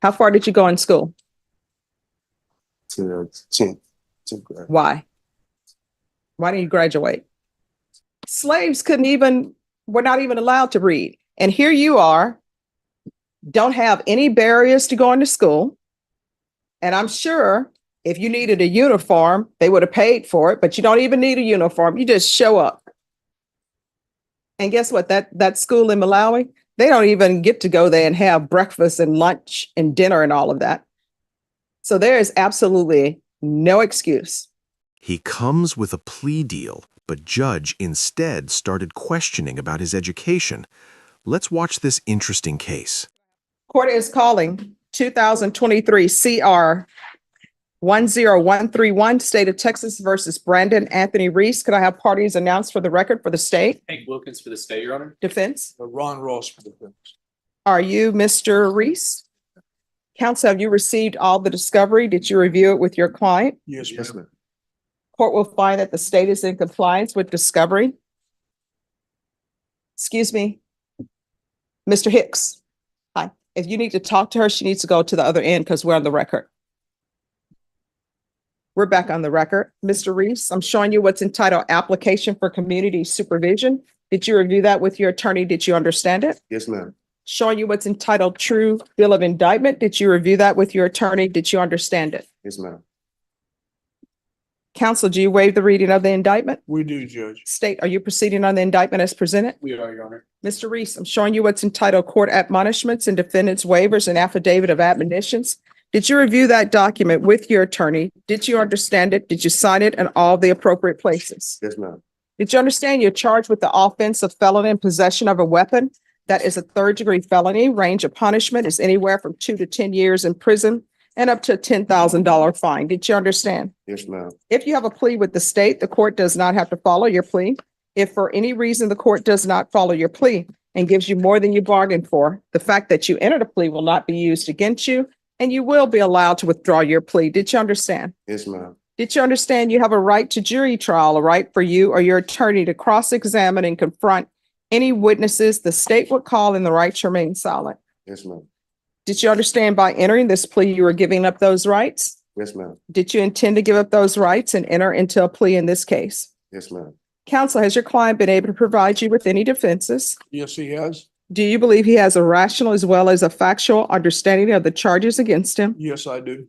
How far did you go in school? To 10th grade. Why? Why didn't you graduate? Slaves were not even allowed to read. And here you are, don't have any barriers to going to school. And I'm sure if you needed a uniform, they would have paid for it, but you don't even need a uniform. You just show up. And guess what? That school in Malawi, they don't even get to go there and have breakfast and lunch and dinner and all of that. So there is absolutely no excuse. He comes with a plea deal, but judge instead started questioning about his education. Let's watch this interesting case. Court is calling 2023 CR 10131, State of Texas versus Brandon Anthony Reese. Could I have parties announced for the record for the state? Hank Wilkins for the state, Your Honor. Defense? Ron Ross for the defense. Are you Mr. Reese? Counsel, have you received all the discovery? Did you review it with your client? Yes, Yes, ma'am. ma'am. Court will find that the state is in compliance with discovery. Excuse me. Mr. Hicks. Hi. If you need to talk to her, she needs to go to the other end because we're on the record. We're back on the record. Mr. Reese, I'm showing you what's entitled Application for Community Supervision. Did you review that with your attorney? Did you understand it? Yes, ma'am. Showing you what's entitled True Bill of Indictment. Did you review that with your attorney? Did you understand it? Yes, ma'am. Counsel, do you waive the reading of the indictment? We do, Judge. State, are you proceeding on the indictment as presented? We are, Your Honor. Mr. Reese, I'm showing you what's entitled Court Admonishments and Defendant's Waivers and Affidavit of Admonitions. Did you review that document with your attorney? Did you understand it? Did you sign it in all the appropriate places? Yes, ma'am. Did you understand you're charged with the offense of felony in possession of a weapon? That is a third-degree felony. Range of punishment is anywhere from 2 to 10 years in prison and up to a $10,000 fine. Did you understand? Yes, ma'am. If you have a plea with the state, the court does not have to follow your plea. If for any reason the court does not follow your plea and gives you more than you bargained for, the fact that you entered a plea will not be used against you, and you will be allowed to withdraw your plea. Did you understand? Yes, ma'am. Did you understand you have a right to jury trial, a right for you or your attorney to cross-examine and confront any witnesses the state would call and the right to remain silent? Yes, ma'am. Did you understand by entering this plea, you were giving up those rights? Yes, ma'am. Did you intend to give up those rights and enter into a plea in this case? Yes, ma'am. Counsel, has your client been able to provide you with any defenses? Yes, he has. Do you believe he has a rational as well as a factual understanding of the charges against him? Yes, I do.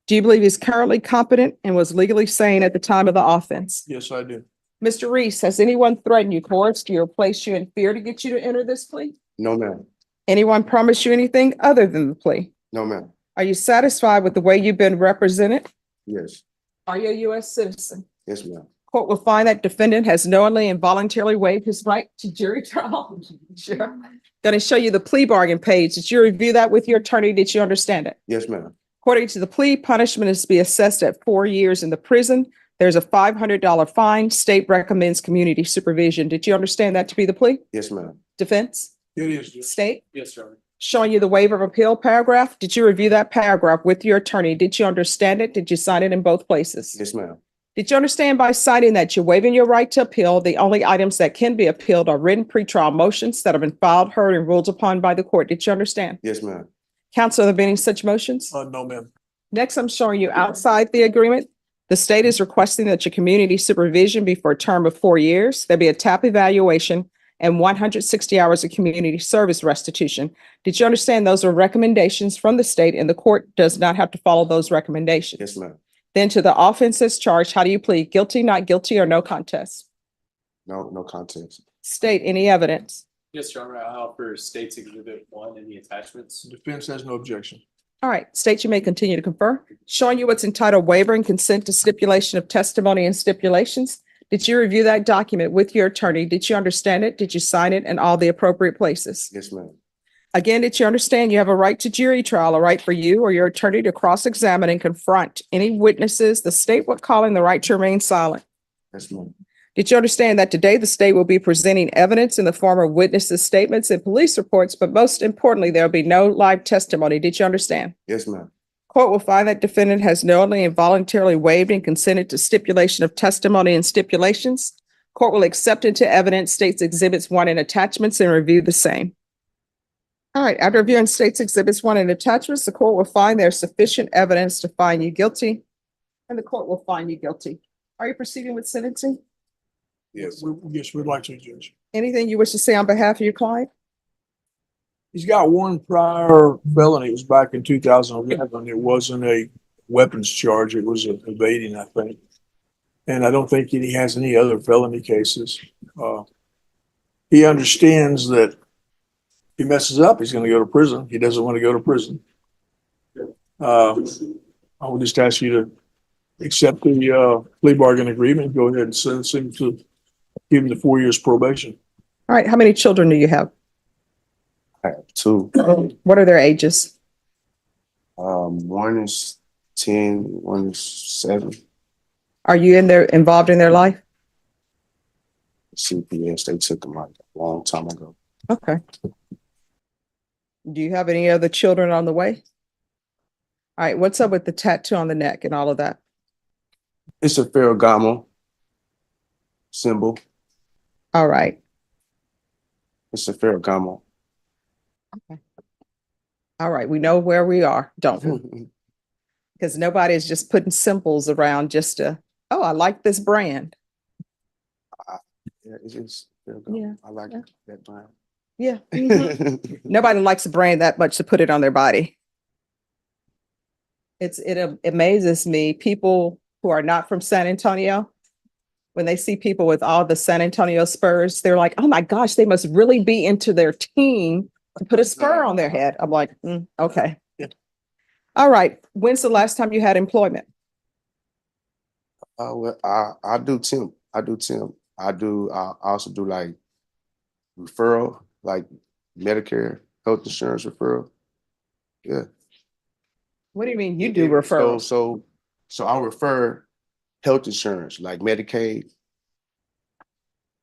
Do you believe he's currently competent and was legally sane at the time of the offense? Yes, I do. Mr. Reese, has anyone threatened you, coerced you, or placed you in fear to get you to enter this plea? No, ma'am. Anyone promised you anything other than the plea? No, ma'am. Are you satisfied with the way you've been represented? Yes. Are you a U.S. citizen? Yes, ma'am. Court will find that defendant has knowingly and voluntarily waived his right to jury trial. Sure. Going to show you the plea bargain page. Did you review that with your attorney? Did you understand it? Yes, ma'am. According to the plea, punishment is to be assessed at 4 years in the prison. There's a $500 fine. State recommends community supervision. Did you understand that to be the plea? Yes, ma'am. Defense? It is, Judge. State? Yes, Your Honor. Showing you the waiver of appeal paragraph. Did you review that paragraph with your attorney? Did you understand it? Did you sign it in both places? Yes, ma'am. Did you understand by signing that you're waiving your right to appeal? The only items that can be appealed are written pretrial motions that have been filed, heard, and ruled upon by the court. Did you understand? Yes, ma'am. Counsel, are there been any such motions? No, ma'am. Next, I'm showing you outside the agreement. The state is requesting that your community supervision be for a term of 4 years. There'll be a TAP evaluation and 160 hours of community service restitution. Did you understand those are recommendations from the state and the court does not have to follow those recommendations? Yes, ma'am. Then to the offenses charged, how do you plead? Guilty, not guilty, or no contest? No contest. State any evidence. Yes, Your Honor. I offer State's Exhibit 1 and the attachments. Defense has no objection. All right, state, you may continue to confer. Showing you what's entitled waiver and consent to stipulation of testimony and stipulations. Did you review that document with your attorney? Did you understand it? Did you sign it in all the appropriate places? Yes, ma'am. Again, did you understand you have a right to jury trial, a right for you or your attorney to cross-examine and confront any witnesses the state would call in the right to remain silent? Yes, ma'am. Did you understand that today the state will be presenting evidence in the form of witnesses' statements and police reports, but most importantly, there will be no live testimony? Did you understand? Yes, ma'am. Court will find that defendant has knowingly and voluntarily waived and consented to stipulation of testimony and stipulations. Court will accept into evidence state's exhibits 1 and attachments and review the same. All right, after reviewing states exhibits 1 and attachments, the court will find there's sufficient evidence to find you guilty, and the court will find you guilty. Are you proceeding with sentencing? Yes. Yes, we'd like to, Judge. Anything you wish to say on behalf of your client? He's got one prior felony. It was back in 2011. It wasn't a weapons charge. It was evading, I think. And I don't think he has any other felony cases. He understands that if he messes up, he's going to go to prison. He doesn't want to go to prison. I would just ask you to accept the plea bargain agreement. Go ahead and sentence him to give him the 4 years probation. All right, how many children do you have? I have 2. What are their ages? One is 10, one is 7. Are you involved in their life? CPS, they took them like a long time ago. Okay. Do you have any other children on the way? All right, what's up with the tattoo on the neck and all of that? It's a Ferragamo symbol. All right. It's a Ferragamo. All right, we know where we are, don't we? Because nobody's just putting symbols around just to, oh, I like this brand. Yeah, it's just Ferragamo. Yeah, I like yeah. that brand. Yeah. Mhm. Nobody likes a brand that much to put it on their body. It amazes me, people who are not from San Antonio, when they see people with all the San Antonio Spurs, they're like, oh my gosh, they must really be into their team to put a spur on their head. I'm like, okay. Yeah. All right. When's the last time you had employment? Well, I do temp. I also do like referral, like Medicare, health insurance referral. Yeah. What do you mean you do referrals? So I refer health insurance, like Medicaid,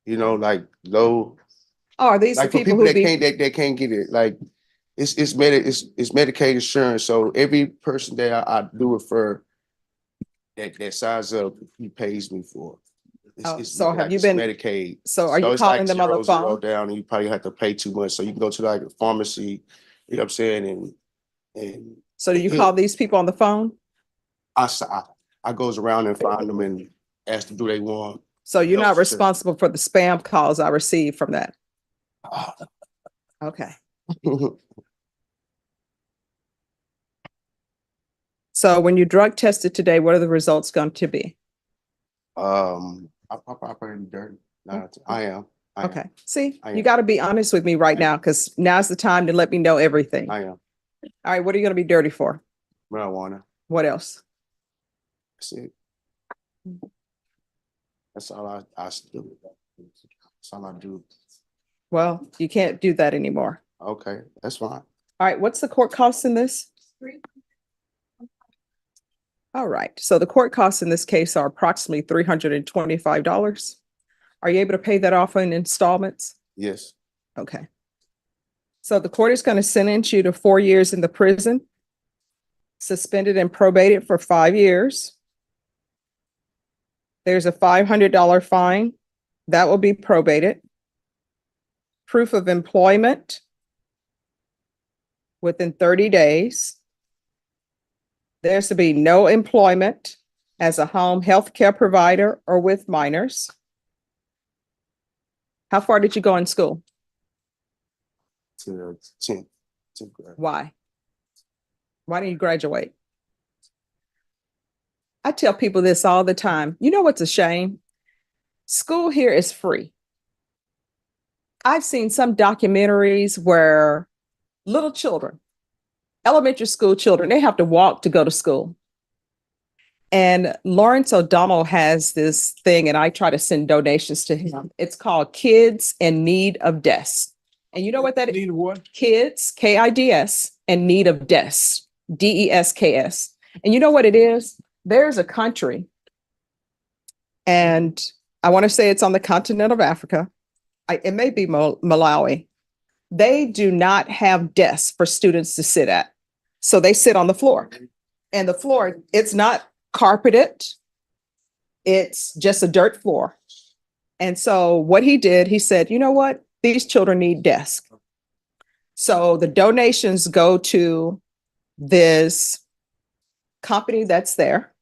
like low, Oh, are these the like for people people who that can't get it. Like it's Medicaid insurance. So every person that I do refer that signs up, he pays me for. so have you it's been Medicaid? So are you it's calling like them on the 0 phone? down, and you probably have to pay too much. So you can go to like a pharmacy, you know what I'm saying, and So do you call these people on the phone? I goes around and find them and ask them, do they want? So you're not Health insurance. responsible for the spam calls I receive from that. Okay. So when you drug tested today, what are the results going to be? I'm probably dirty. No, I am. Okay. See, I you am. got to be honest with me right now, because now's the time to let me know everything. I All am. right. What are you going to be dirty for? Marijuana. What else? That's it. That's all I do. That's all I do. Well, you can't do that anymore. Okay, that's fine. All right. What's the court cost in this? All right. So the court costs in this case are approximately $325. Are you able to pay that off in installments? Yes. Okay. So the court is going to sentence you to 4 years in the prison, suspended and probated for 5 years. There's a $500 fine that will be probated. Proof of employment within 30 days. There's to be no employment as a home health care provider or with minors. How far did you go in school? To 10th grade. Why? Why didn't you graduate? I tell people this all the time. You know what's a shame? School here is free. I've seen some documentaries where little children, elementary school children, they have to walk to go to school. And Lawrence O'Donnell has this thing, and I try to send donations to him. It's called Kids in Need of Desks. And you know what that is? Need what? Kids, KIDS, in need of desks, DESKS. And you know what it is? There's a country, and I want to say it's on the continent of Africa. It may be Malawi. They do not have desks for students to sit at. So they sit on the floor. And the floor, it's not carpeted. It's just a dirt floor. And so what he did, he said, you know what? These children need desks. So the donations go to this company that's there.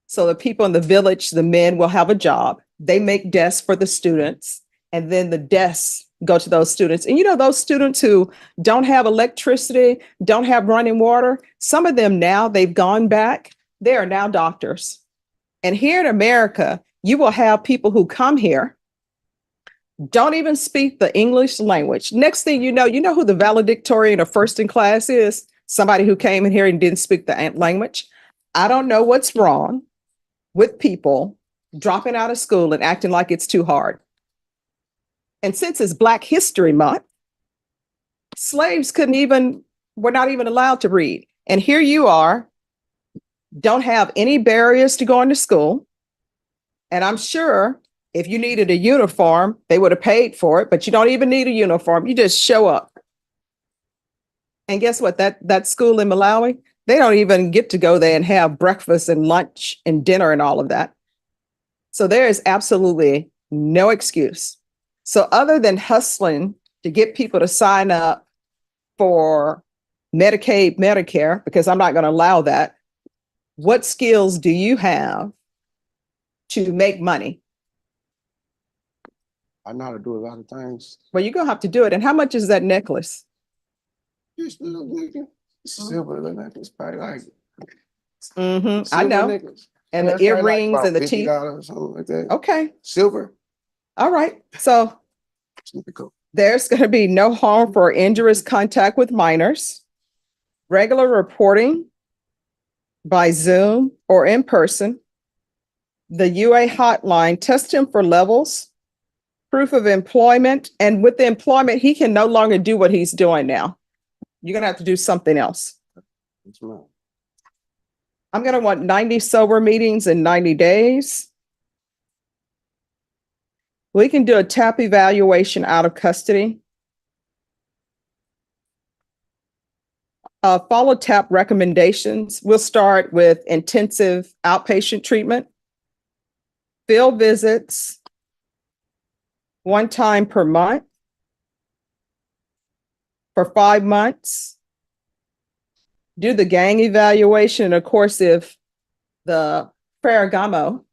So the people in the village, the men will have a job. They make desks for the students, and then the desks go to those students. And you know, those students who don't have electricity, don't have running water, some of them now, they've gone back. They are now doctors. And here in America, you will have people who come here, don't even speak the English language. Next thing you know who the valedictorian or first in class is? Somebody who came in here and didn't speak the language. I don't know what's wrong with people dropping out of school and acting like it's too hard. And since it's Black History Month, slaves were not even allowed to read. And here you are, don't have any barriers to going to school. And I'm sure if you needed a uniform, they would have paid for it, but you don't even need a uniform. You just show up. And guess what? That school in Malawi, they don't even get to go there and have breakfast and lunch and dinner and all of that. So there is absolutely no excuse. So other than hustling to get people to sign up for Medicaid, Medicare, because I'm not going to allow that, what skills do you have to make money? I know how to do a lot of things. Well, you're going to have to do it. And how much is that necklace? Just a little nigga. Silver little necklace, probably like. I silver know. necklace. And Yeah, the it's probably like earrings about and the teeth. $50, something like that. Okay. Silver. All right. So Cool. there's going to be no harm for injurious contact with minors, regular reporting by Zoom or in person, the UA hotline, test him for levels, proof of employment. And with the employment, he can no longer do what he's doing now. You're going to have to do something else. That's right. I'm going to want 90 sober meetings in 90 days. We can do a TAP evaluation out of custody. Follow TAP recommendations. We'll start with intensive outpatient treatment, field visits, 1 time per month for 5 months. Do the gang evaluation. And of course, if the Ferragamo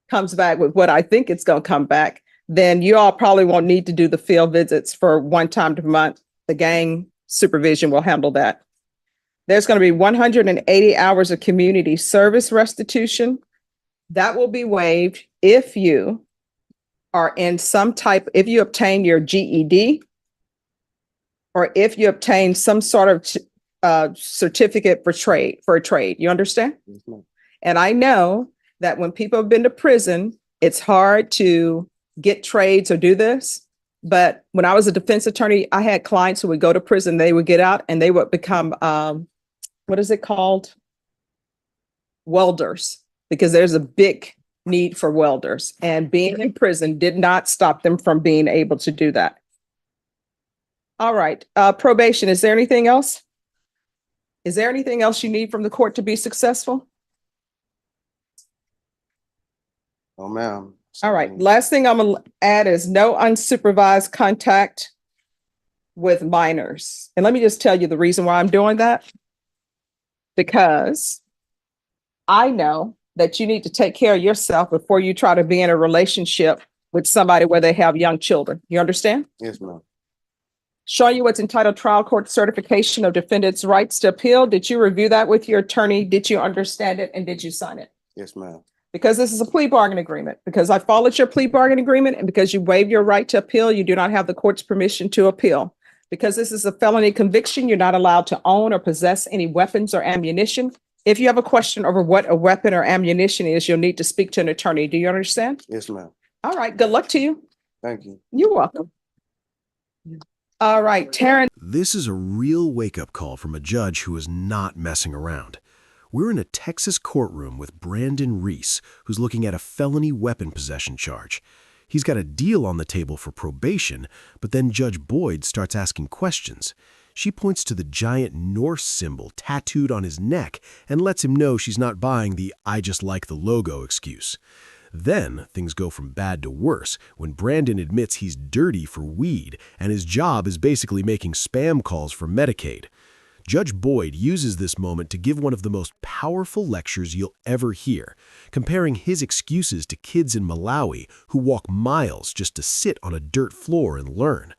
comes back with what I think it's going to come back, then you all probably won't need to do the field visits for 1 time per month. The gang supervision will handle that. There's going to be 180 hours of community service restitution. That will be waived if you are in if you obtain your GED, or if you obtain some sort of certificate for a trade. You understand? Yes, ma'am. And I know that when people have been to prison, it's hard to get trades or do this. But when I was a defense attorney, I had clients who would go to prison, they would get out and they would become, what is it called? Welders, because there's a big need for welders. And being in prison did not stop them from being able to do that. All right, probation, is there anything else? Is there anything else you need from the court to be successful? Oh, ma'am. All right, last thing I'm gonna add is no unsupervised contact with minors. And let me just tell you the reason why I'm doing that. Because I know that you need to take care of yourself before you try to be in a relationship with somebody where they have young children. You understand? Yes, ma'am. Showing you what's entitled trial court certification of defendant's rights to appeal. Did you review that with your attorney? Did you understand it? And did you sign it? Yes, ma'am. Because this is a plea bargain agreement, because I followed your plea bargain agreement, and because you waived your right to appeal, you do not have the court's permission to appeal. Because this is a felony conviction, you're not allowed to own or possess any weapons or ammunition. If you have a question over what a weapon or ammunition is, you'll need to speak to an attorney. Do you understand? Yes, ma'am. All right, good luck to you. Thank you. You're welcome. All right, Taryn. This is a real wake-up call from a judge who is not messing around. We're in a Texas courtroom with Brandon Reese, who's looking at a felony weapon possession charge. He's got a deal on the table for probation, but then Judge Boyd starts asking questions. She points to the giant Norse symbol tattooed on his neck and lets him know she's not buying the "I just like the logo" excuse. Then things go from bad to worse when Brandon admits he's dirty for weed and his job is basically making spam calls for Medicaid. Judge Boyd uses this moment to give one of the most powerful lectures you'll ever hear, comparing his excuses to kids in Malawi who walk miles just to sit on a dirt floor and learn.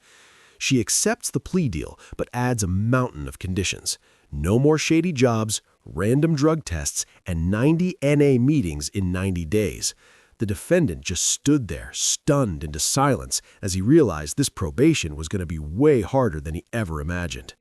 She accepts the plea deal, but adds a mountain of conditions. No more shady jobs, random drug tests, and 90 NA meetings in 90 days. The defendant just stood there, stunned into silence, as he realized this probation was going to be way harder than he ever imagined.